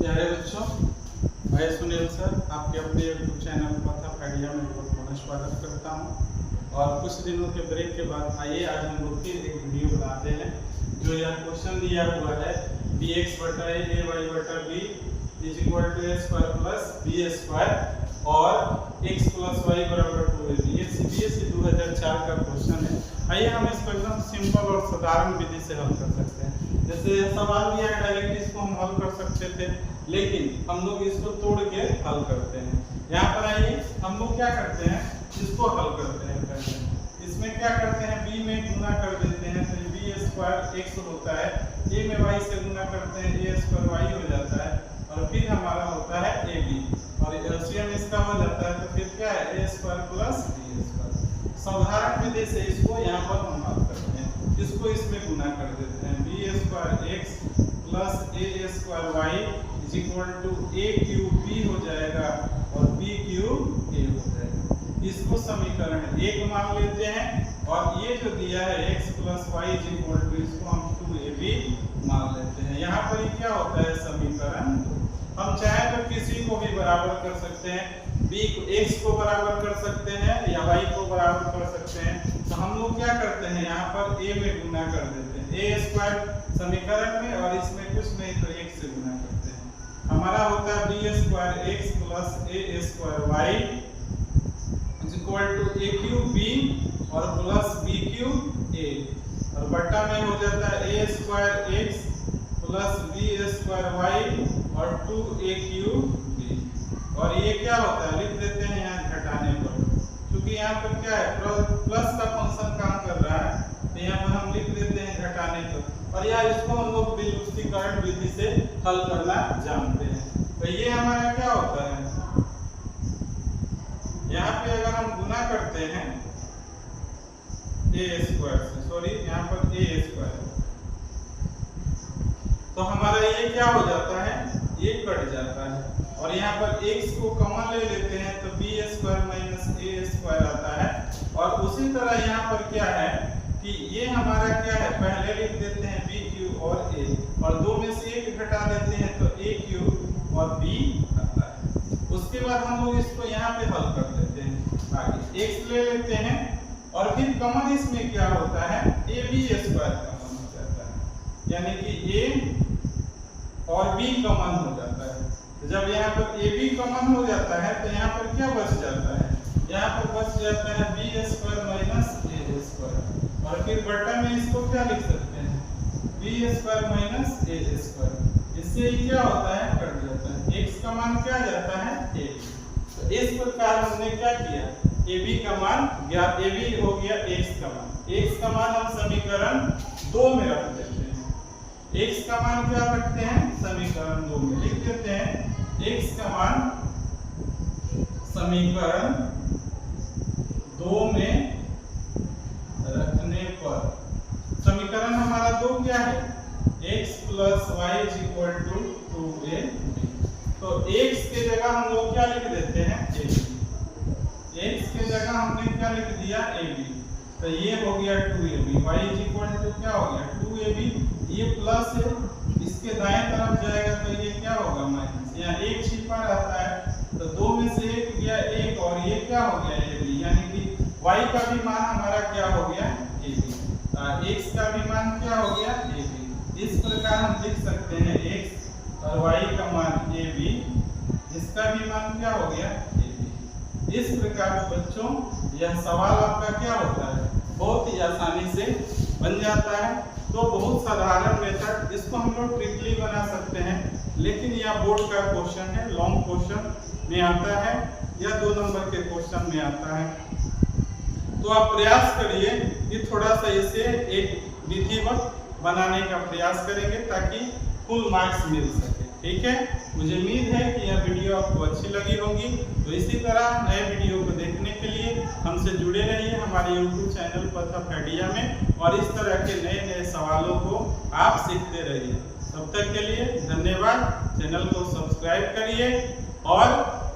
प्यारे बच्चों, मैं सुनील सर आपके अपने यूट्यूब चैनल पथापेडिया में बहुत बहुत स्वागत करता हूं। और कुछ दिनों के ब्रेक के बाद आइए आज हम लोग फिर एक वीडियो बनाते हैं। जो यह क्वेश्चन दिया हुआ है bx बटा a y बटा b is equal to a square plus b square और x प्लस y बराबर 2ab। ये CBSE 2004 का क्वेश्चन है। आइए हम इसको एकदम सिंपल और साधारण विधि से हल कर सकते हैं। जैसे सवाल दिया है डायरेक्ट इसको हम हल कर सकते थे, लेकिन हम लोग इसको तोड़ के हल करते हैं। यहाँ पर आइए हम लोग क्या करते हैं, इसको हल करते हैं पहले। इसमें क्या करते हैं, b में गुना कर देते हैं तो b स्क्वायर x होता है, a में y से गुना करते हैं a स्क्वायर y हो जाता है और फिर हमारा होता है ab और एलसीएम इसका हो जाता है तो फिर क्या है a square plus b square. साधारण विधि से इसको यहाँ पर हम हल करते हैं। इसको इसमें गुना कर देते हैं b square x plus a square y is equal to a cube b हो जाएगा और b क्यूब a हो जाएगा। इसको समीकरण 1 मान लेते हैं और ये जो दिया है x plus y is equal to इसको हम 2ab मान लेते हैं। यहाँ पर क्या होता है समीकरण 2। हम चाहे तो किसी को भी बराबर कर सकते हैं, b को x को बराबर कर सकते हैं या y को बराबर कर सकते हैं। तो हम लोग क्या करते हैं, यहाँ पर a में गुना कर देते हैं a स्क्वायर समीकरण में और इसमें कुछ नहीं तो 1 से गुना करते हैं। हमारा होता है b square x plus a square y is equal to a cube b और प्लस b क्यूब a और बट्टा में हो जाता है a square x plus b square y और 2a क्यूब b। और ये क्या होता है, लिख देते हैं यहाँ घटाने पर, क्योंकि यहाँ पर क्या है प्लस का फंक्शन काम कर रहा है तो यहाँ पर हम लिख देते हैं घटाने पर। और यार इसको हम लोग विलुप्तीकरण विधि से हल करना जानते हैं। तो ये हमारा क्या होता है, यहाँ पे अगर हम गुना करते हैं a स्क्वायर से, सॉरी यहाँ पर a स्क्वायर, तो हमारा ये क्या हो जाता है, ये कट जाता है और यहाँ पर x को कॉमन ले लेते हैं तो b square minus a square आता है। और उसी तरह यहाँ पर क्या है कि ये हमारा क्या है, पहले लिख देते हैं b क्यूब और a और दो में से एक घटा देते हैं तो a क्यूब और b आता है। उसके बाद हम लोग इसको यहाँ पे हल कर देते हैं। आगे x ले लेते हैं और फिर कॉमन इसमें क्या होता है, ab स्क्वायर कॉमन हो जाता है, यानी कि a और b कॉमन हो जाता है। तो जब यहाँ पर ab कॉमन हो जाता है तो यहाँ पर क्या बच जाता है, यहाँ पर बच जाता है b square minus a square और फिर बटा में इसको क्या लिख सकते हैं, b square minus a square. इससे क्या होता है, कट जाता है, x का मान क्या जाता है ab। तो इस प्रकार हमने क्या किया, ab का मान ज्ञात, ab हो गया x का मान, x का मान हम समीकरण 2 में रख देते हैं। x का मान क्या रखते हैं, समीकरण 2 में लिख देते हैं x का मान समीकरण 2 में रखने पर समीकरण हमारा 2 क्या है, x plus y is equal to 2ab। तो x के जगह हम लोग क्या लिख देते हैं, ab। x के जगह हमने क्या लिख दिया, ab। तो ये हो गया 2ab, y is equal to क्या हो गया 2ab। ये प्लस है, इसके दाएं तरफ जाएगा तो ये क्या होगा माइनस, यहाँ एक छिपा रहता है तो 2 में से एक गया 1 और ये क्या हो गया ab, यानी कि y का भी मान हमारा क्या हो गया ab, x का भी मान क्या हो गया ab। इस प्रकार हम लिख सकते हैं x और y का मान ab, इसका भी मान क्या हो गया ab। इस प्रकार बच्चों यह सवाल आपका क्या होता है, बहुत ही आसानी से बन जाता है। तो बहुत साधारण मेथड, इसको हम लोग ट्रिकली बना सकते हैं, लेकिन यह बोर्ड का क्वेश्चन है, लॉन्ग क्वेश्चन में आता है या 2 नंबर के क्वेश्चन में आता है। तो आप प्रयास करिए कि थोड़ा सा इसे एक विधिवत बनाने का प्रयास करेंगे ताकि फुल मार्क्स मिल सके। ठीक है, मुझे उम्मीद है कि यह वीडियो आपको अच्छी लगी होगी। तो इसी तरह नए वीडियो को देखने के लिए हमसे जुड़े रहिए हमारे YouTube चैनल पथापेडिया में और इस तरह के नए नए सवालों को आप सीखते रहिए। तब तक के लिए धन्यवाद। चैनल को सब्सक्राइब करिए और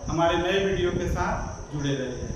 हमारे नए वीडियो के साथ जुड़े रहिए।